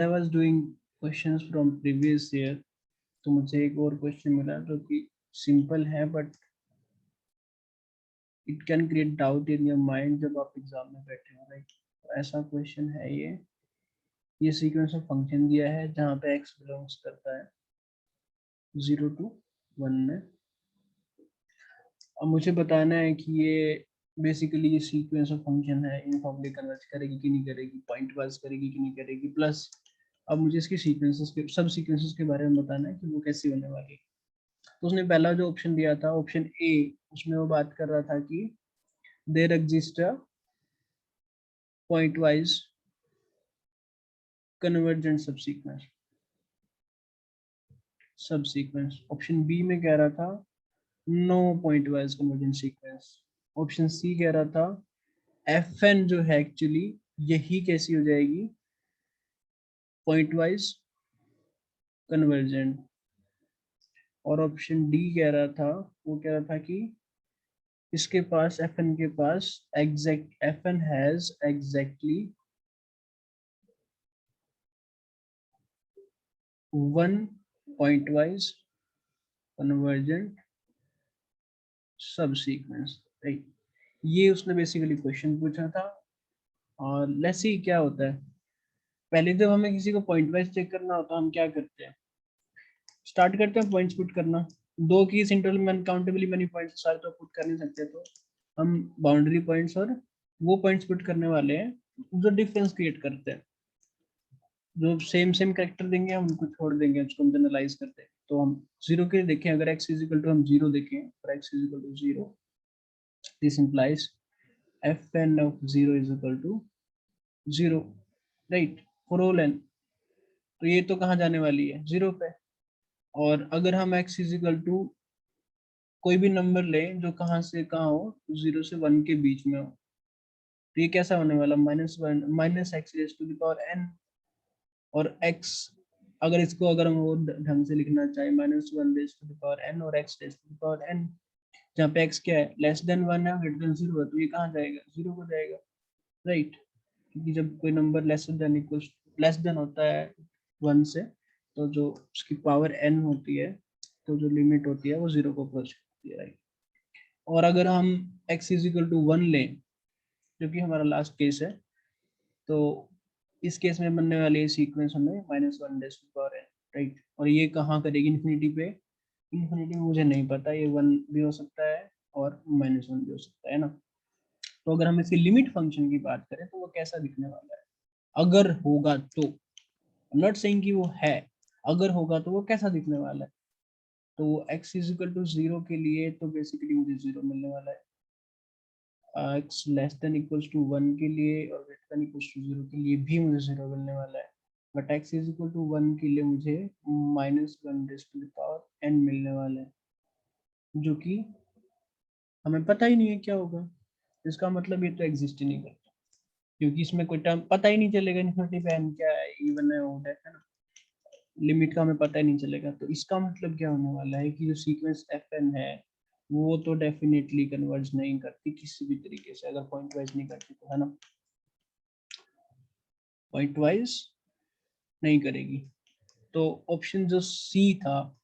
I was doing questions from previous year, तो मुझे एक और क्वेश्चन मिला जो कि सिंपल है but it can create doubt in your mind जब आप एग्जाम में बैठे हो, राइट। ऐसा क्वेश्चन है ये सीक्वेंस ऑफ फंक्शन दिया है जहाँ पे x बिलोंग्स करता है 0 to 1 में। अब मुझे बताना है कि ये बेसिकली ये सीक्वेंस ऑफ फंक्शन है, इन फॉर्मूले कन्वर्ज करेगी कि नहीं करेगी, पॉइंट वाइज करेगी कि नहीं करेगी, प्लस अब मुझे इसकी सीक्वेंसेस के सब सीक्वेंसेस के बारे में बताना है कि वो कैसी होने वाली है। तो उसने पहला जो ऑप्शन दिया था ऑप्शन ए, उसमें वो बात कर रहा था कि there exist a point wise convergent subsequence. Option B में कह रहा था no point wise convergent sequence. Option C कह रहा था एफ एन जो है एक्चुअली यही कैसी हो जाएगी, पॉइंट वाइज कन्वर्जेंट। और ऑप्शन डी कह रहा था, वो कह रहा था कि इसके पास एफ एन के पास exact F N has exactly one point wise convergent subsequence, right. ये उसने बेसिकली क्वेश्चन पूछा था और लेट्स सी क्या होता है। पहले जब हमें किसी को पॉइंट वाइज चेक करना होता है हम क्या करते हैं, स्टार्ट करते हैं पॉइंट्स पुट करना। दो की इंटरवल में अनकाउंटेबली मेनी पॉइंट्स सारे तो पुट कर नहीं सकते, तो हम बाउंड्री पॉइंट्स और वो पॉइंट्स पुट करने वाले हैं जो डिफरेंस क्रिएट करते हैं। जो सेम सेम कैरेक्टर देंगे हम उनको छोड़ देंगे, उसको हम जनरलाइज करते हैं। तो हम जीरो के देखें, अगर x इज इक्वल टू हम जीरो देखें और x is equal to zero, this implies F N of zero is equal to zero, right, for all N. तो ये तो कहाँ जाने वाली है, जीरो पे। और अगर हम x इज इक्वल टू कोई भी नंबर लें जो कहाँ से कहाँ हो, जीरो से वन के बीच में हो, तो ये कैसा होने वाला, minus one minus X raise to the power N. और x अगर इसको अगर हम वो ढंग से लिखना चाहे, minus one raise to the power N और x raise to the power N, जहाँ पे x क्या है, लेस देन वन है, ग्रेटर देन जीरो है, तो ये कहाँ जाएगा, जीरो को जाएगा, राइट। क्योंकि जब कोई number less than equal less than होता है वन से, तो जो उसकी पावर n होती है, तो जो लिमिट होती है वो जीरो को अप्रोच करती है, राइट। और अगर हम x is equal to one लें, जो कि हमारा लास्ट केस है, तो इस केस में बनने वाली सीक्वेंस हमें minus one raise to power N, right. और ये कहाँ करेगी, इन्फिनिटी पे। इन्फिनिटी में मुझे नहीं पता, ये वन भी हो सकता है और माइनस वन भी हो सकता है ना। तो अगर हम इसकी लिमिट फंक्शन की बात करें तो वो कैसा दिखने वाला है, अगर होगा तो, नॉट सेइंग कि वो है, अगर होगा तो वो कैसा दिखने वाला है। तो x is equal to zero के लिए तो बेसिकली मुझे जीरो मिलने वाला है, x less than equals to one के लिए और greater than equals to zero के लिए भी मुझे जीरो मिलने वाला है। But x is equal to one के लिए मुझे minus one raise to the power n मिलने वाला है, जो कि हमें पता ही नहीं है क्या होगा। इसका मतलब ये तो एग्जिस्ट ही नहीं करता, क्योंकि इसमें कोई टर्म पता ही नहीं चलेगा, इन्फिनिटी पे n क्या है, इवन है ओड है ना, लिमिट का हमें पता ही नहीं चलेगा। तो इसका मतलब क्या होने वाला है कि जो सीक्वेंस एफ एन है वो तो डेफिनेटली कन्वर्ज नहीं करती किसी भी तरीके से, अगर पॉइंट वाइज नहीं करती तो, है ना, पॉइंट वाइज नहीं करेगी। तो ऑप्शन जो सी था,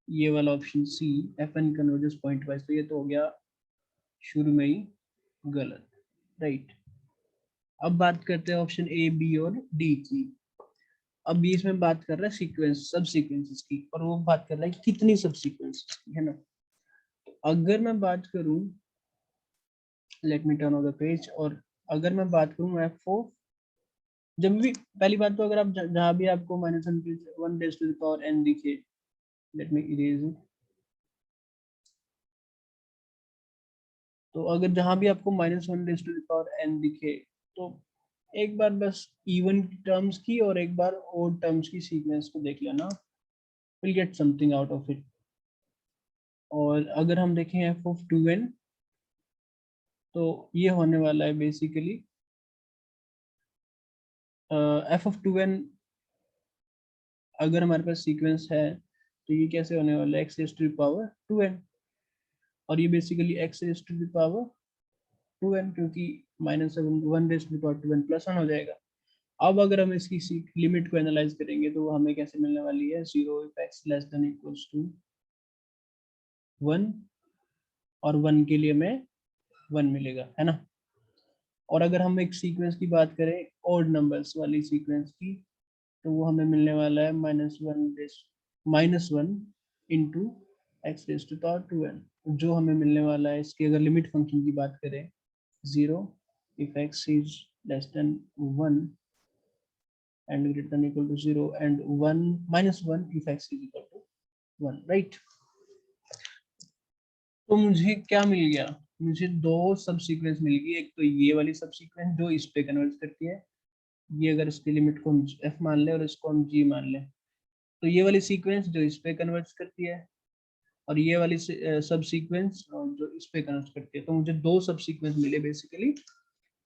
ये वाला option C, F N converges point wise, तो ये तो हो गया शुरू में ही गलत, राइट। अब बात करते हैं ऑप्शन ए, बी और डी की। अब ये इसमें बात कर रहा है सीक्वेंस सब सीक्वेंसेस की, और वो बात कर रहा है कितनी सब सीक्वेंसेस की, है ना। अगर मैं बात करूं, let me turn on the page, और अगर मैं बात करूं एफ ओ, जब भी पहली बात तो अगर आप जहां भी आपको minus one raise to the power N दिखे, लेट मी इरेज इट। तो अगर जहां भी आपको minus one raise to the power N दिखे, तो एक बार बस इवन टर्म्स की और एक बार ओड टर्म्स की सीक्वेंस को देख लेना, will get something out of it. और अगर हम देखें एफ ऑफ टू एन, तो ये होने वाला है basically F of two N, अगर हमारे पास सीक्वेंस है तो ये कैसे होने वाला है, X raise to the power two N, और ये basically X raise to the power two N, क्योंकि minus one raise to the power two N plus one हो जाएगा। अब अगर हम इसकी लिमिट को एनालाइज करेंगे तो वो हमें कैसे मिलने वाली है, 0 if x less than equals to 1 और 1 के लिए हमें 1 मिलेगा, है ना। और अगर हम एक सीक्वेंस की बात करें ऑड नंबर्स वाली सीक्वेंस की, तो वो हमें मिलने वाला है -1 into X raise to power 2n, जो हमें मिलने वाला है इसकी अगर लिमिट फंक्शन की बात करें 0 if x is less than 1 and greater than equal to 0 and 1 -1 if x is equal to 1, right. तो मुझे क्या मिल गया, मुझे दो सब सीक्वेंस मिल गई। एक तो ये वाली सब सीक्वेंस जो इस पे कन्वर्ट करती है, ये अगर इसकी लिमिट को हम f मान ले और इसको हम g मान ले, तो ये वाली सीक्वेंस जो इस पे कन्वर्ट करती है, और ये वाली सब सीक्वेंस जो इस पे कन्वर्ट करती है। तो मुझे दो सब सीक्वेंस मिले बेसिकली,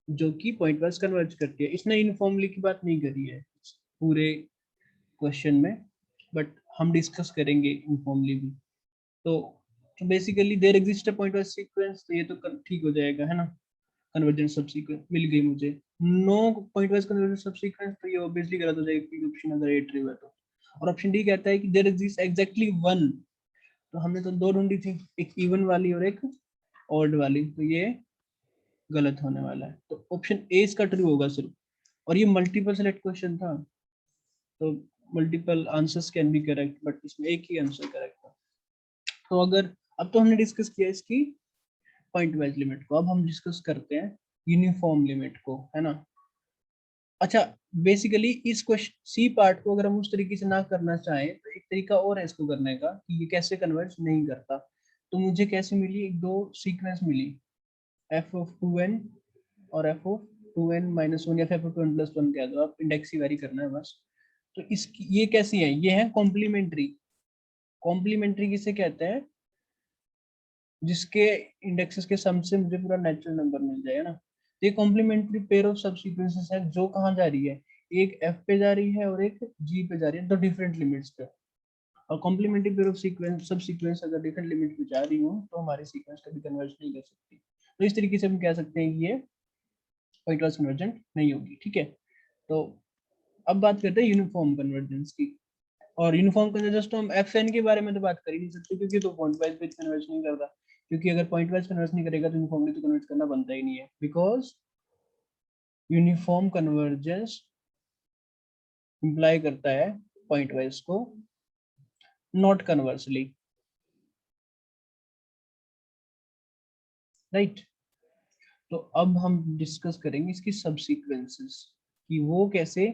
जो कि पॉइंट वाइज कन्वर्ट करती है। इसने यूनिफॉर्मली की बात नहीं करी है पूरे क्वेश्चन में, बट हम डिस्कस करेंगे यूनिफॉर्मली भी। तो basically there exist a point wise sequence, तो ये तो ठीक हो जाएगा, है ना। कन्वर्जेंट सब सीक्वेंस मिल गई मुझे। नो पॉइंट वाइज कन्वर्जेंट सब सीक्वेंस, तो ये ऑब्वियसली गलत हो जाएगी ऑप्शन अगर ए ट्रू है तो। और ऑप्शन डी कहता है कि देयर एग्जिस्ट एग्जैक्टली वन, तो हमने तो दो ढूंढी थी, एक इवन वाली और एक ऑड वाली, तो ये गलत होने वाला है। तो ऑप्शन ए इसका ट्रू होगा सिर्फ। और ये मल्टीपल सेलेक्ट क्वेश्चन था, तो multiple answers can be correct, but इसमें एक ही आंसर करेक्ट था। तो अगर अब तो हमने डिस्कस किया इसकी पॉइंट वाइज लिमिट को, अब हम डिस्कस करते हैं यूनिफॉर्म लिमिट को, है ना। अच्छा, बेसिकली इस क्वेश्चन सी पार्ट को अगर हम उस तरीके से ना करना चाहें तो एक तरीका और है इसको करने का, कि ये कैसे कन्वर्ट नहीं करता। तो मुझे कैसे मिली, एक दो sequence milli, f of 2n और f of 2n minus 1 या f of 2n plus 1 कह दो आप, इंडेक्स ही वेरी करना है बस। तो इसकी ये कैसी है, ये है कॉम्प्लीमेंट्री। कॉम्प्लीमेंट्री किसे कहते हैं, जिसके इंडेक्सेस के सम से मुझे पूरा नेचुरल नंबर मिल जाए, ना। तो ये कॉम्प्लीमेंट्री पेयर ऑफ सब सीक्वेंसेस है, जो कहाँ जा रही है, एक f पे जा रही है और एक g पे जा रही है, तो डिफरेंट लिमिट्स पे। और कॉम्प्लीमेंट्री पेयर ऑफ सीक्वेंस सब सीक्वेंस अगर डिफरेंट लिमिट पे जा रही हो तो हमारी सीक्वेंस कभी कन्वर्ज नहीं कर सकती। तो इस तरीके से हम कह सकते हैं कि ये पॉइंट वाइज कन्वर्जेंट नहीं होगी, ठीक है। तो अब बात करते हैं यूनिफॉर्म कन्वर्जेंस की। और यूनिफॉर्म कन्वर्जेंस तो हम FN के बारे में तो बात कर ही नहीं सकते, क्योंकि तो पॉइंट वाइज पे कन्वर्ज नहीं करता। क्योंकि अगर पॉइंट वाइज कन्वर्ज नहीं करेगा तो यूनिफॉर्मली तो कन्वर्ज करना बनता ही नहीं है, बिकॉज यूनिफॉर्म कन्वर्जेंस इंप्लाई करता है पॉइंट वाइज को, नॉट कन्वर्सली, राइट। तो अब हम डिस्कस करेंगे इसकी सब सीक्वेंसेस, कि वो कैसे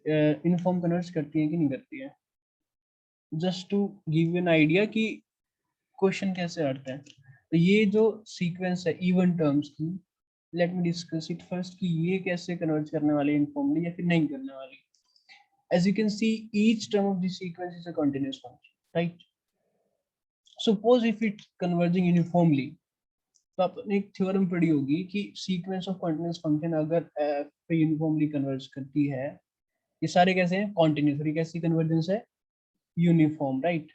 यूनिफॉर्म कन्वर्ज करती है कि नहीं करती है। Just to give an idea कि क्वेश्चन कैसे आता है। तो ये जो सीक्वेंस है इवन टर्म्स की, let me discuss it first, कि ये कैसे कन्वर्ट करने वाले यूनिफॉर्मली या फिर नहीं करने वाली। as you can see each term of the sequence is a continuous function, right? Suppose if it's converging uniformly, तो आपने एक थ्योरम पढ़ी होगी कि सीक्वेंस ऑफ कॉन्टिन्यूस फंक्शन अगर f पे यूनिफॉर्मली कन्वर्ज करती है, ये सारे कैसे हैं, कॉन्टिन्यूस। और ये कैसी कन्वर्जेंस है, यूनिफॉर्म, राइट।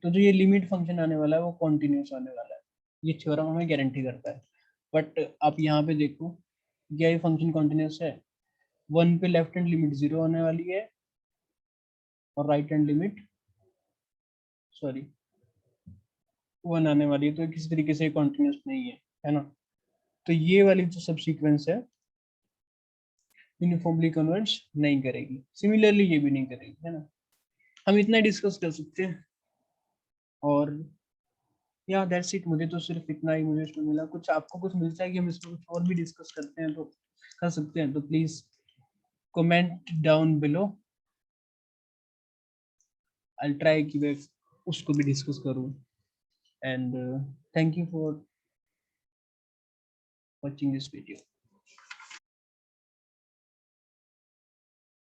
तो जो ये लिमिट फंक्शन आने वाला है वो कॉन्टिन्यूस आने वाला है, ये थ्योरम हमें गारंटी करता है। बट आप यहाँ पे देखो, क्या ये फंक्शन कॉन्टिन्यूस है, 1 पे लेफ्ट हैंड लिमिट 0 होने वाली है और राइट हैंड लिमिट 1 आने वाली है, तो किसी तरीके से कॉन्टिन्यूस नहीं है ना। तो ये वाली जो सब सीक्वेंस है यूनिफॉर्मली कन्वर्ज नहीं करेगी, सिमिलरली ये भी नहीं करेगी, है ना। हम इतना डिस्कस कर सकते हैं। और या दैट्स इट, मुझे तो सिर्फ इतना ही मुझे इसमें मिला। कुछ आपको कुछ मिलता है कि हम इसमें कुछ और भी डिस्कस करते हैं तो कर सकते हैं, तो please comment down below. I try कि मैं उसको भी डिस्कस करूं। And thank you for watching this video.